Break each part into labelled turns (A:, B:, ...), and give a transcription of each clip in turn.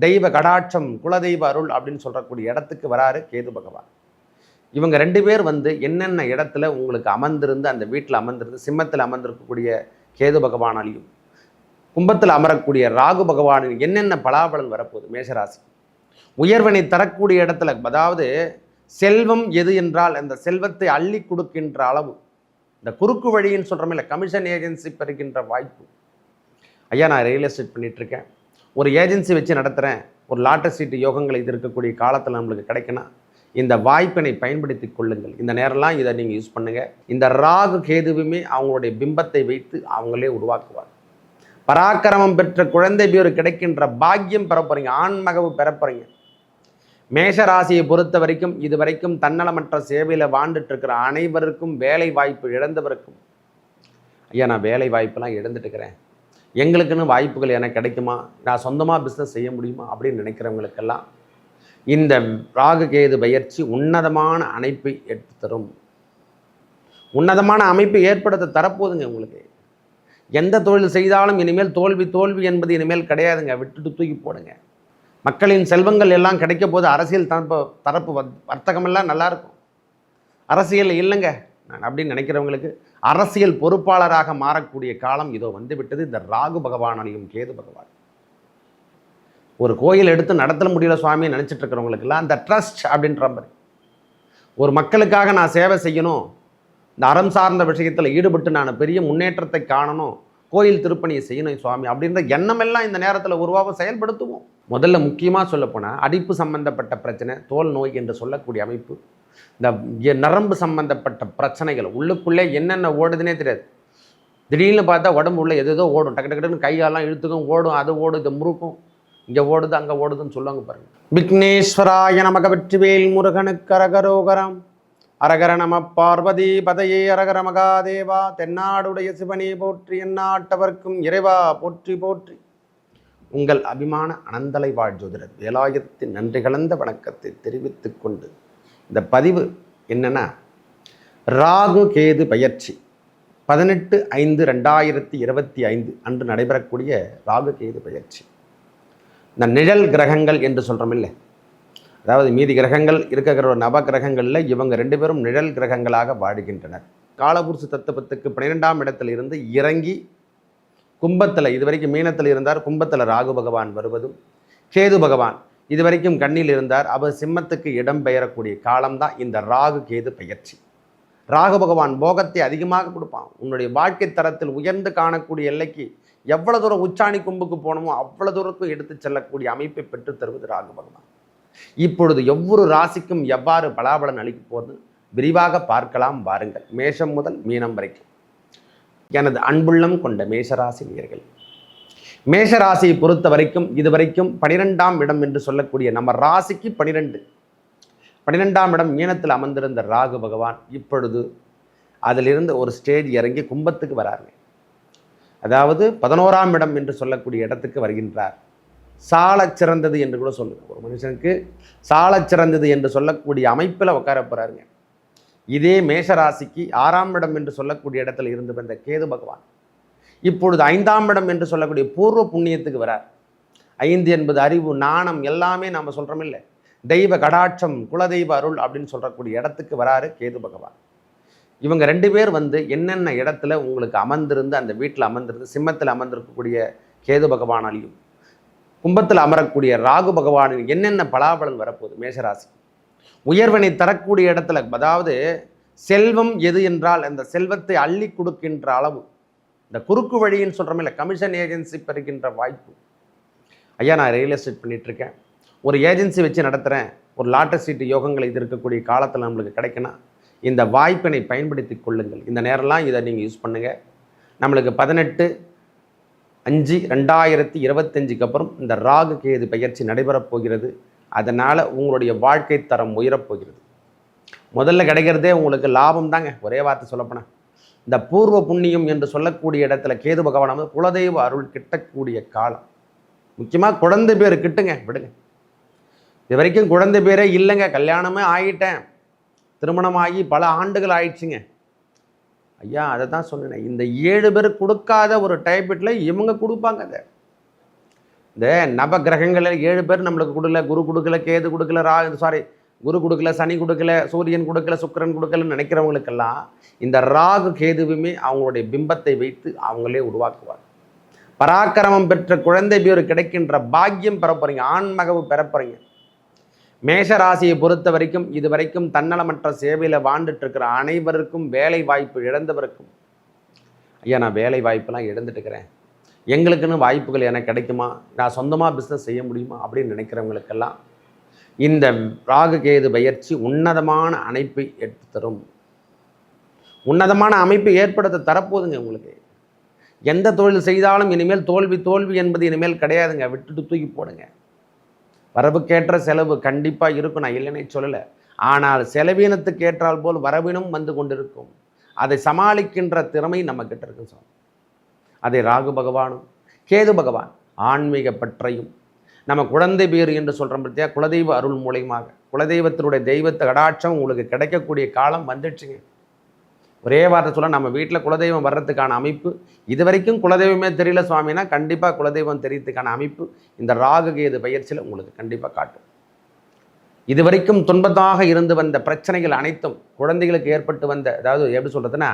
A: தெய்வ கடாட்சம், குலதெய்வ அருள் அப்படின்னு சொல்லக்கூடிய இடத்துக்கு வராரு கேது பகவான். இவங்க 2 பேர் வந்து என்னென்ன இடத்துல உங்களுக்கு அமர்ந்திருந்து, அந்த வீட்டில் அமர்ந்திருந்து, சிம்மத்தில் அமர்ந்திருக்கக்கூடிய கேது பகவானாலையும், கும்பத்தில் அமரக்கூடிய ராகு பகவானின் என்னென்ன பலாபலன் வரப்போகுது மேஷராசி. உயர்வினை தரக்கூடிய இடத்துல, அதாவது செல்வம் எது என்றால் அந்த செல்வத்தை அள்ளி கொடுக்கின்ற அளவு, இந்த குறுக்கு வழின்னு சொல்கிறோமே இல்லை, கமிஷன் ஏஜென்சி பெறுகின்ற வாய்ப்பு. ஐயா நான் ரியல் எஸ்டேட் பண்ணிகிட்ருக்கேன், ஒரு ஏஜென்சி வச்சு நடத்துகிறேன், ஒரு லாட்டரி சீட்டு யோகங்கள் இது இருக்கக்கூடிய காலத்தில் நம்மளுக்கு கிடைக்கணும், இந்த வாய்ப்பினை பயன்படுத்தி கொள்ளுங்கள். இந்த நேரம்லாம் இதை நீங்கள் யூஸ் பண்ணுங்கள். இந்த ராகு கேதுவுமே அவங்களுடைய பிம்பத்தை வைத்து அவங்களே உருவாக்குவார். பராக்கிரமம் பெற்ற குழந்தை பேர் கிடைக்கின்ற பாக்கியம் பெறப்போறீங்க, ஆண்மகவு பெறப்போறீங்க. மேஷராசியை பொறுத்த வரைக்கும் இதுவரைக்கும் தன்னலமற்ற சேவையில் வாழ்ந்துட்டு இருக்கிற அனைவருக்கும் வேலை வாய்ப்பு இழந்தவருக்கும், ஐயா நான் வேலை வாய்ப்பெல்லாம் இழந்துட்டு இருக்கிறேன், எங்களுக்குன்னு வாய்ப்புகள் எனக்கு கிடைக்குமா, நான் சொந்தமாக பிஸ்னஸ் செய்ய முடியுமா அப்படின்னு நினைக்கிறவங்களுக்கெல்லாம் இந்த ராகு கேது பயிற்சி உன்னதமான அமைப்பை எடுத்து தரும். உன்னதமான அமைப்பை ஏற்படுத்த தரப்போதுங்க. உங்களுக்கு எந்த தொழில் செய்தாலும் இனிமேல் தோல்வி என்பது இனிமேல் கிடையாதுங்க, விட்டுட்டு தூக்கி போடுங்க. மக்களின் செல்வங்கள் எல்லாம் கிடைக்க போது, அரசியல் தரப்பு வர்த்தகமெல்லாம் நல்லாயிருக்கும், அரசியல் இல்லைங்க அப்படின்னு நினைக்கிறவங்களுக்கு அரசியல் பொறுப்பாளராக மாறக்கூடிய காலம் இதோ வந்துவிட்டது. இந்த ராகு பகவானையும் கேது பகவான். ஒரு கோயில் எடுத்து நடத்த முடியல சுவாமி நினச்சிட்டு இருக்கிறவங்களுக்கெல்லாம் அந்த ட்ரஸ்ட் அப்படின்ற மாதிரி, ஒரு மக்களுக்காக நான் சேவை செய்யணும், இந்த அறம் சார்ந்த விஷயத்தில் ஈடுபட்டு நான் பெரிய முன்னேற்றத்தை காணணும், கோயில் திருப்பணியை செய்யணும் சுவாமி அப்படின்ற எண்ணமெல்லாம் இந்த நேரத்தில் உருவாக செயல்படுத்துவோம். முதல்ல முக்கியமாக சொல்லப்போனால் அடிப்பு சம்பந்தப்பட்ட பிரச்சனை, தோல் நோய் என்று சொல்லக்கூடிய அமைப்பு, இந்த நரம்பு சம்பந்தப்பட்ட பிரச்சனைகள், உள்ளுக்குள்ளே என்னென்ன ஓடுதுன்னே தெரியாது, திடீர்னு பார்த்தா உடம்பு உள்ள எதோ ஓடும், டக்கு டக்குன்னு கையெல்லாம் இழுத்துக்கும், ஓடும், அது ஓடும், இது முறுக்கும், இங்கே ஓடுது அங்கே ஓடுதுன்னு சொல்லுவாங்க பாருங்கள். விக்னேஸ்வராய நமக வெற்றிவேல் முருகனுக்கு அரகரோகரம். அரகர நம பார்வதி பதையே அரகர மகாதேவா. தென்னாடுடைய சிவனே போற்றி, எந்நாட்டவர்க்கும் இறைவா போற்றி போற்றி. உங்கள் அபிமான அனந்தலை வாழ் ஜோதிடர் வேலாயுதத்தின் நன்றி கலந்த வணக்கத்தை தெரிவித்து கொண்டு இந்த பதிவு என்னன்னா, ராகு கேது பயிற்சி 18/5/2025 அன்று நடைபெறக்கூடிய ராகு கேது பயிற்சி. இந்த நிழல் கிரகங்கள் என்று சொல்கிறோம் இல்லை, அதாவது மீதி கிரகங்கள் இருக்கிற நவ கிரகங்களில் இவங்க 2 பேரும் நிழல் கிரகங்களாக வாடுகின்றனர். காலபுருஷ தத்துவத்துக்கு 12ஆம் இடத்தில் இருந்து இறங்கி கும்பத்தில், இதுவரைக்கும் மீனத்தில் இருந்தார், கும்பத்தில் ராகு பகவான் வருவதும், கேது பகவான் இதுவரைக்கும் கண்ணில் இருந்தார், அவர் சிம்மத்துக்கு இடம் பெயரக்கூடிய காலம்தான் இந்த ராகு கேது பயிற்சி. ராகு பகவான் போகத்தை அதிகமாக கொடுப்பான். உன்னுடைய வாழ்க்கை தரத்தில் உயர்ந்து காணக்கூடிய எல்லைக்கு எவ்வளோ தூரம் உச்சாணி கும்புக்கு போகணுமோ அவ்வளோ தூரத்துக்கும் எடுத்து செல்லக்கூடிய அமைப்பை பெற்று தருவது ராகு பகவான். இப்பொழுது ஒவ்வொரு ராசிக்கும் எவ்வாறு பலாபலன் அளிக்க போது விரிவாக பார்க்கலாம் வாருங்கள். மேஷம் முதல் மீனம் வரைக்கும். எனது அன்புள்ளம் கொண்ட மேஷராசி நேயர்கள், மேஷராசியை பொறுத்த வரைக்கும் இதுவரைக்கும் 12ஆம் இடம் என்று சொல்லக்கூடிய நம்ம ராசிக்கு 12ஆம் இடம் மீனத்தில் அமர்ந்திருந்த ராகு பகவான் இப்பொழுது அதிலிருந்து ஒரு ஸ்டேஜ் இறங்கி கும்பத்துக்கு வராருங்க. அதாவது 11ஆம் இடம் என்று சொல்லக்கூடிய இடத்துக்கு வருகின்றார். சாலச் சிறந்தது என்று கூட சொல்லுங்க, ஒரு மனுஷனுக்கு சாலச் சிறந்தது என்று சொல்லக்கூடிய அமைப்பில் உட்கார போகிறாருங்க. இதே மேஷராசிக்கு 6ஆம் இடம் என்று சொல்லக்கூடிய இடத்துல இருந்து வந்த கேது பகவான் இப்பொழுது 5ஆம் இடம் என்று சொல்லக்கூடிய பூர்வ புண்ணியத்துக்கு வரார். 5 என்பது அறிவு, நாணம், எல்லாமே நம்ம சொல்கிறோம் இல்லை, தெய்வ கடாட்சம், குலதெய்வ அருள் அப்படின்னு சொல்லக்கூடிய இடத்துக்கு வராரு கேது பகவான். இவங்க 2 பேர் வந்து என்னென்ன இடத்துல உங்களுக்கு அமர்ந்திருந்து, அந்த வீட்டில் அமர்ந்திருந்து, சிம்மத்தில் அமர்ந்திருக்கக்கூடிய கேது பகவானாலையும், கும்பத்தில் அமரக்கூடிய ராகு பகவானின் என்னென்ன பலாபலன் வரப்போகுது மேஷராசி. உயர்வினை தரக்கூடிய இடத்துல, அதாவது செல்வம் எது என்றால் அந்த செல்வத்தை அள்ளி கொடுக்கின்ற அளவு, இந்த குறுக்கு வழின்னு சொல்கிறோமே இல்லை, கமிஷன் ஏஜென்சி பெறுகின்ற வாய்ப்பு. ஐயா நான் ரியல் எஸ்டேட் பண்ணிகிட்ருக்கேன், ஒரு ஏஜென்சி வச்சு நடத்துகிறேன், ஒரு லாட்டரி சீட்டு யோகங்கள் இது இருக்கக்கூடிய காலத்தில் நம்மளுக்கு கிடைக்கணும், இந்த வாய்ப்பினை பயன்படுத்தி கொள்ளுங்கள். இந்த நேரம்லாம் இதை நீங்கள் யூஸ் பண்ணுங்கள். நம்மளுக்கு 18/5/2025 அப்புறம் இந்த ராகு கேது பயிற்சி நடைபெறப் போகிறது. அதனால் உங்களுடைய வாழ்க்கை தரம் உயரப்போகிறது. முதல்ல கிடைக்கிறதே உங்களுக்கு லாபம் தாங்க. ஒரே வார்த்தை சொல்லப்போனால் இந்த பூர்வ புண்ணியம் என்று சொல்லக்கூடிய இடத்துல கேது பகவான் குலதெய்வ அருள் கிட்டக்கூடிய காலம். முக்கியமாக குழந்தை பேர் கிட்டுங்க, விடுங்க. இது வரைக்கும் குழந்தை பேரே இல்லைங்க, கல்யாணமே ஆகிட்டேன், திருமணமாகி பல ஆண்டுகள் ஆயிடுச்சுங்க. ஐயா அதை தான் சொன்னேன், இந்த 7 பேர் கொடுக்காத ஒரு டைப்பில் இவங்க கொடுப்பாங்க. அதை இந்த நவ கிரகங்களில் 7 பேர் நம்மளுக்கு கொடுக்கல, குரு கொடுக்கல, கேது கொடுக்கல, குரு கொடுக்கல, சனி கொடுக்கல, சூரியன் கொடுக்கல, சுக்கிரன் கொடுக்கலன்னு நினைக்கிறவங்களுக்கெல்லாம் இந்த ராகு கேதுவுமே அவங்களுடைய பிம்பத்தை வைத்து அவங்களே உருவாக்குவார். பராக்கிரமம் பெற்ற குழந்தை பேர் கிடைக்கின்ற பாக்கியம் பெறப்போறீங்க, ஆண்மகவு பெறப்போறீங்க. மேஷ ராசியை பொறுத்த வரைக்கும் இதுவரைக்கும் தன்னலமற்ற சேவையில் வாழ்ந்துட்டு இருக்கிற அனைவருக்கும் வேலை வாய்ப்பு இழந்தவருக்கும், ஐயா நான் வேலை வாய்ப்பெல்லாம் இழந்துட்டு இருக்கிறேன், எங்களுக்குன்னு வாய்ப்புகள் எனக்கு கிடைக்குமா, நான் சொந்தமாக பிஸ்னஸ் செய்ய முடியுமா அப்படின்னு நினைக்கிறவங்களுக்கெல்லாம் இந்த ராகு கேது பயிற்சி உன்னதமான அமைப்பை எடுத்து தரும். உன்னதமான அமைப்பை ஏற்படுத்த தரப்போதுங்க. உங்களுக்கு எந்த தொழில் செய்தாலும் இனிமேல் தோல்வி என்பது இனிமேல் கிடையாதுங்க. விட்டுட்டு தூக்கி போடுங்க. வரவுக்கேற்ற செலவு கண்டிப்பாக இருக்கும், நான் இல்லைன்னே சொல்லலை. ஆனால் செலவீனத்துக்கு ஏற்றால் போல் வரவினும் வந்து கொண்டிருக்கும். அதை சமாளிக்கின்ற திறமை நம்மக்கிட்ட இருக்கு சார். அதை ராகு பகவானும் கேது பகவான் ஆன்மீக பற்றையும் நம்ம குழந்தை பேர் என்று சொல்கிறோம் பற்றியா, குலதெய்வ அருள் மூலியமாக குலதெய்வத்தினுடைய தெய்வத்தை கடாட்சம் உங்களுக்கு கிடைக்கக்கூடிய காலம் வந்துடுச்சுங்க. ஒரே வார்த்தை சொல்ல, நம்ம வீட்டில் குலதெய்வம் வர்றதுக்கான அமைப்பு இது வரைக்கும் குலதெய்வமே தெரியல சுவாமினா, கண்டிப்பாக குலதெய்வம் தெரியறதுக்கான அமைப்பு இந்த ராகு கேது பயிற்சியில் உங்களுக்கு கண்டிப்பாக காட்டும். இது வரைக்கும் துன்பத்தாக இருந்து வந்த பிரச்சனைகள் அனைத்தும் குழந்தைகளுக்கு ஏற்பட்டு வந்த, அதாவது எப்படி சொல்கிறதுன்னா,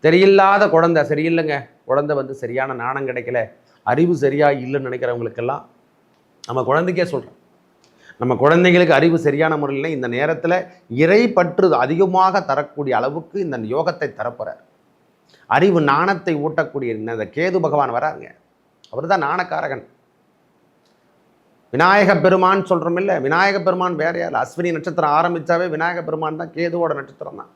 A: தெரியலாத குழந்தை சரியில்லைங்க, குழந்தை வந்து சரியான நாணம் கிடைக்கல, அறிவு சரியாக இல்லைன்னு நினைக்கிறவங்களுக்கெல்லாம் நம்ம குழந்தைக்கே சொல்கிறோம், நம்ம குழந்தைங்களுக்கு அறிவு சரியான முறையில் இந்த நேரத்தில் இறை பற்று அதிகமாக தரக்கூடிய அளவுக்கு இந்த யோகத்தை தரப்போகிறார். அறிவு நாணத்தை ஊட்டக்கூடிய இந்த கேது பகவான் வராருங்க. அவர் தான் நாணக்காரகன். விநாயக பெருமான் சொல்கிறோம் இல்லை, விநாயக பெருமான் வேற யார்? அஸ்வினி நட்சத்திரம் ஆரம்பித்தாவே விநாயக பெருமான் தான், கேதுவோட நட்சத்திரம் தான்.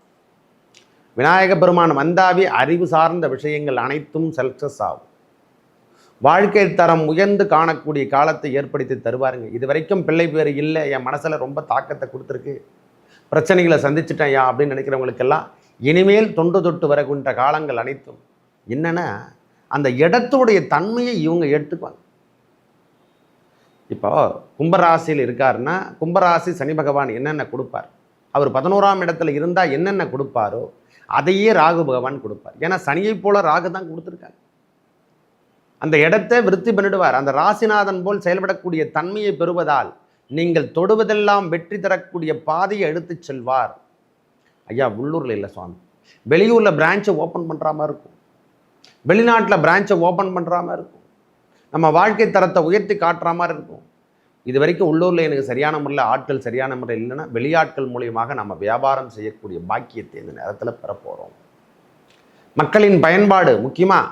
A: விநாயக பெருமான் வந்தாவே அறிவு சார்ந்த விஷயங்கள் அனைத்தும் சக்ஸஸ் ஆகும். வாழ்க்கை தரம் உயர்ந்து காணக்கூடிய காலத்தை ஏற்படுத்தி தருவாருங்க. இது வரைக்கும் பிள்ளை பேர் இல்லை, என் மனசில் ரொம்ப தாக்கத்தை கொடுத்துருக்கு, பிரச்சனைகளை சந்திச்சிட்டேன் யா அப்படின்னு நினைக்கிறவங்களுக்கெல்லாம் இனிமேல் தொண்டு தொட்டு வரக்கூடிய காலங்கள் அனைத்தும் என்னென்னா, அந்த இடத்துடைய தன்மையை இவங்க எடுத்துக்குவாங்க. இப்போ கும்பராசியில் இருக்காருன்னா, கும்பராசி சனி பகவான் என்னென்ன கொடுப்பார், அவர் 11ஆம் இடத்துல இருந்தால் என்னென்ன கொடுப்பாரோ அதையே ராகு பகவான் கொடுப்பார். ஏன்னா சனியை போல ராகு தான் கொடுத்துருக்காங்க. அந்த இடத்தை விருத்தி பண்ணிடுவார். அந்த ராசிநாதன் போல் செயல்படக்கூடிய தன்மையை பெறுவதால் நீங்கள் தொடுவதெல்லாம் வெற்றி தரக்கூடிய பாதையை எடுத்து செல்வார். ஐயா உள்ளூரில் இல்லை சுவாமி, வெளியூரில் பிரான்ச்சை ஓப்பன் பண்ணுற மாதிரி இருக்கும், வெளிநாட்டில் பிரான்ச்சை ஓப்பன் பண்ணுற மாதிரி இருக்கும், நம்ம வாழ்க்கை தரத்தை உயர்த்தி காட்டுற மாதிரி இருக்கும். இது வரைக்கும் உள்ளூரில் எனக்கு சரியான முறையில் ஆட்கள் சரியான முறையில் இல்லைன்னா வெளியாட்கள் மூலியமாக நம்ம வியாபாரம் செய்யக்கூடிய பாக்கியத்தை இந்த நேரத்தில் பெறப்போகிறோம். மக்களின் பயன்பாடு முக்கியமாக,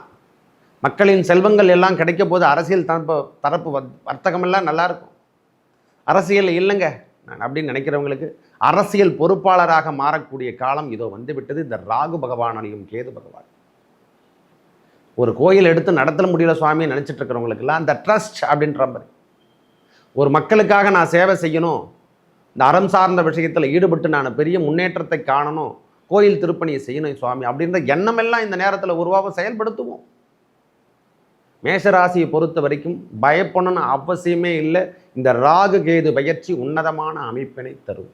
A: மக்களின் செல்வங்கள் எல்லாம் கிடைக்க போது அரசியல் தரப்பு வர்த்தகமெல்லாம் நல்லாயிருக்கும். அரசியல் இல்லைங்க நான் அப்படின்னு நினைக்கிறவங்களுக்கு அரசியல் பொறுப்பாளராக மாறக்கூடிய காலம் இதோ வந்து விட்டது. இந்த ராகு பகவானையும் கேது பகவான் ஒரு கோயில் எடுத்து நடத்த முடியல சுவாமி நினச்சிட்டு இருக்கிறவங்களுக்கெல்லாம் அந்த ட்ரஸ்ட் அப்படின்ற மாதிரி, ஒரு மக்களுக்காக நான் சேவை செய்யணும், இந்த அறம் சார்ந்த விஷயத்தில் ஈடுபட்டு நான் பெரிய முன்னேற்றத்தை காணணும், கோயில் திருப்பணியை செய்யணும் சுவாமி அப்படின்ற எண்ணமெல்லாம் இந்த நேரத்தில் உருவாக செயல்படுத்துவோம். மேஷராசியை பொறுத்த வரைக்கும் பயப்படணும்னு அவசியமே இல்லை. இந்த ராகு கேது பயிற்சி உன்னதமான அமைப்பினை தரும்.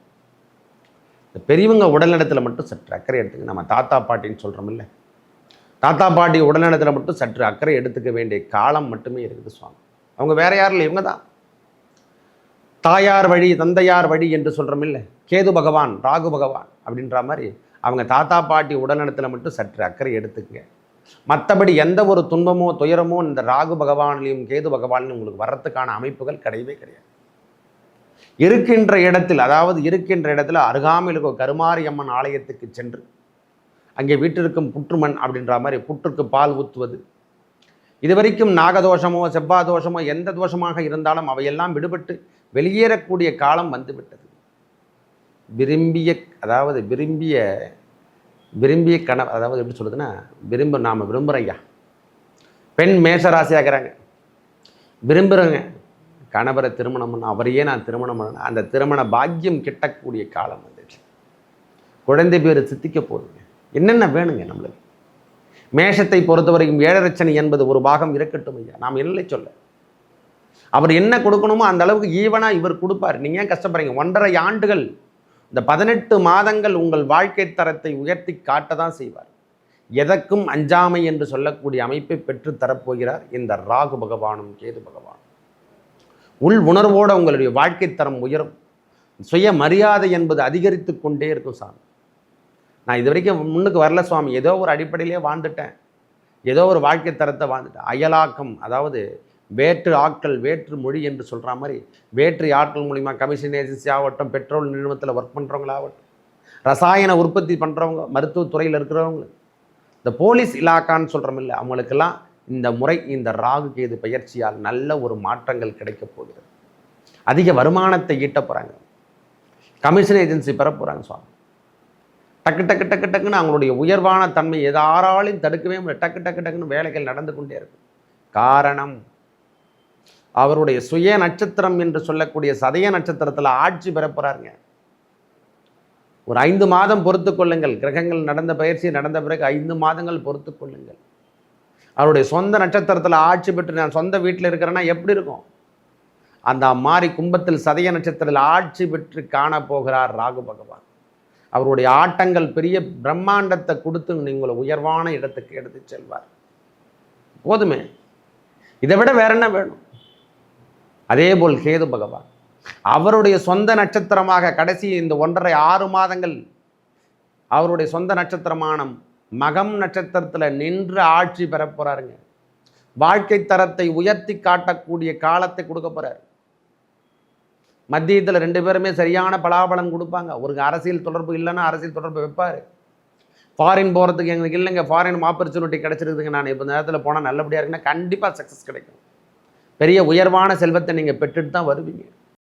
A: இந்த பெரியவங்க உடல்நலத்தில் மட்டும் சற்று அக்கறை எடுத்துங்க. நம்ம தாத்தா பாட்டின்னு சொல்கிறோம் இல்லை, தாத்தா பாட்டி உடல்நலத்தில் மட்டும் சற்று அக்கறை எடுத்துக்க வேண்டிய காலம் மட்டுமே இருக்குது சுவாமி. அவங்க வேற யாரும் இல்லை, இவங்க தான் தாயார் வழி தந்தையார் வழி என்று சொல்கிறோம் இல்லை, கேது பகவான் ராகு பகவான் அப்படின்ற மாதிரி அவங்க தாத்தா பாட்டி உடல்நலத்தில் மட்டும் சற்று அக்கறை எடுத்துக்கங்க. மற்றபடி எந்த ஒரு துன்பமோ துயரமோ இந்த ராகு பகவான்லையும் கேது பகவான்லையும் உங்களுக்கு வர்றதுக்கான அமைப்புகள் கிடையவே கிடையாது. இருக்கின்ற இடத்தில், அதாவது இருக்கின்ற இடத்துல அருகாமையில் இருக்க கருமாரியம்மன் ஆலயத்துக்கு சென்று அங்கே வீட்டிற்கும் புற்றுமண் அப்படின்ற மாதிரி புற்றுக்கு பால் ஊற்றுவது, இதுவரைக்கும் நாகதோஷமோ செவ்வாதோஷமோ எந்த தோஷமாக இருந்தாலும் அவையெல்லாம் விடுபட்டு வெளியேறக்கூடிய காலம் வந்துவிட்டது. விரும்பிய கணவர், அதாவது எப்படி சொல்லுதுன்னா, நாம் விரும்புகிறோம் ஐயா, பெண் மேஷராசியாகிறாங்க, விரும்புகிறேங்க கணவரை திருமணம் பண்ண, அவரையே நான் திருமணம் பண்ண, அந்த திருமண பாக்கியம் கிட்டக்கூடிய காலம் வந்துச்சு. குழந்தை பேர் சித்திக்க போகுதுங்க. என்னென்ன வேணுங்க நம்மளுக்கு? மேஷத்தை பொறுத்தவரைக்கும் 7 சனி என்பது ஒரு பாகம் இருக்கட்டும் ஐயா, நாம் இல்லை சொல்ல, அவர் என்ன கொடுக்கணுமோ அந்த அளவுக்கு ஈவனாக இவர் கொடுப்பார். நீங்கள் ஏன் கஷ்டப்படுறீங்க? 1.5 ஆண்டுகள், இந்த 18 மாதங்கள் உங்கள் வாழ்க்கை தரத்தை உயர்த்தி காட்ட தான் செய்வார். எதற்கும் அஞ்சாமை என்று சொல்லக்கூடிய அமைப்பை பெற்று தரப்போகிறார் இந்த ராகு பகவானும் கேது பகவான். உள் உணர்வோடு உங்களுடைய வாழ்க்கை தரம் உயரும். சுய மரியாதை என்பது அதிகரித்து கொண்டே இருக்கும் சாமி. நான் இது வரைக்கும் முன்னுக்கு வரல சுவாமி, ஏதோ ஒரு அடிப்படையிலே வாழ்ந்துட்டேன், ஏதோ ஒரு வாழ்க்கை தரத்தை வாழ்ந்துட்டேன். அயலாக்கம், அதாவது வேற்று ஆட்கள் வேற்று மொழி என்று சொல்கிற மாதிரி வேற்று ஆட்கள் மூலிமா கமிஷன் ஏஜென்சி ஆகட்டும், பெட்ரோல் நிறுவனத்தில் ஒர்க் பண்ணுறவங்களாகட்டும், ரசாயன உற்பத்தி பண்ணுறவங்க, மருத்துவத்துறையில் இருக்கிறவங்க, இந்த போலீஸ் இலாக்கான்னு சொல்கிறோம் இல்லை, அவங்களுக்கெல்லாம் இந்த முறை இந்த ராகு கேது பயிற்சியால் நல்ல ஒரு மாற்றங்கள் கிடைக்க போகிறது. அதிக வருமானத்தை ஈட்ட போகிறாங்க, கமிஷன் ஏஜென்சி பெற போகிறாங்க சுவாமி. டக்கு டக்கு டக்கு டக்குன்னு அவங்களுடைய உயர்வான தன்மை யாராலையும் தடுக்கவே முடியல. டக்கு டக்கு டக்குன்னு வேலைகள் நடந்து கொண்டே இருக்கு. காரணம், அவருடைய சுய நட்சத்திரம் என்று சொல்லக்கூடிய சதய நட்சத்திரத்தில் ஆட்சி பெற போறாருங்க. ஒரு 5 மாதம் பொறுத்து கொள்ளுங்கள். கிரகங்கள் நடந்த பயிற்சி நடந்த பிறகு 5 மாதங்கள் பொறுத்து கொள்ளுங்கள். அவருடைய சொந்த நட்சத்திரத்தில் ஆட்சி பெற்று நான் சொந்த வீட்டில் இருக்கிறேன்னா எப்படி இருக்கும்? அந்த மாதிரி கும்பத்தில் சதய நட்சத்திரத்தில் ஆட்சி பெற்று காண போகிறார் ராகு பகவான். அவருடைய ஆட்டங்கள் பெரிய பிரம்மாண்டத்தை கொடுத்து நீங்களை உயர்வான இடத்துக்கு எடுத்து செல்வார். போதுமே, இதை விட வேற என்ன வேணும்? அதே போல் கேது பகவான் அவருடைய சொந்த நட்சத்திரமாக கடைசி இந்த 1.5-6 மாதங்கள் அவருடைய சொந்த நட்சத்திரமான மகம் நட்சத்திரத்தில் நின்று ஆட்சி பெற போறாருங்க. வாழ்க்கை தரத்தை உயர்த்தி காட்டக்கூடிய காலத்தை கொடுக்க போறாரு. மத்தியத்தில் 2 பேருமே சரியான பலாபலன் கொடுப்பாங்க. ஒரு அரசியல் தொடர்பு இல்லைன்னா அரசியல் தொடர்பு வைப்பார். ஃபாரின் போகிறதுக்கு எங்களுக்கு இல்லைங்க, ஃபாரின் ஆப்பர்ச்சுனிட்டி கிடச்சிருக்குதுங்க, நான் இப்போ நேரத்தில் போனால் நல்லபடியாக இருக்குன்னா கண்டிப்பாக சக்ஸஸ் கிடைக்கும். பெரிய உயர்வான செல்வத்தை நீங்கள் பெற்றுட்டு தான் வருவீங்க.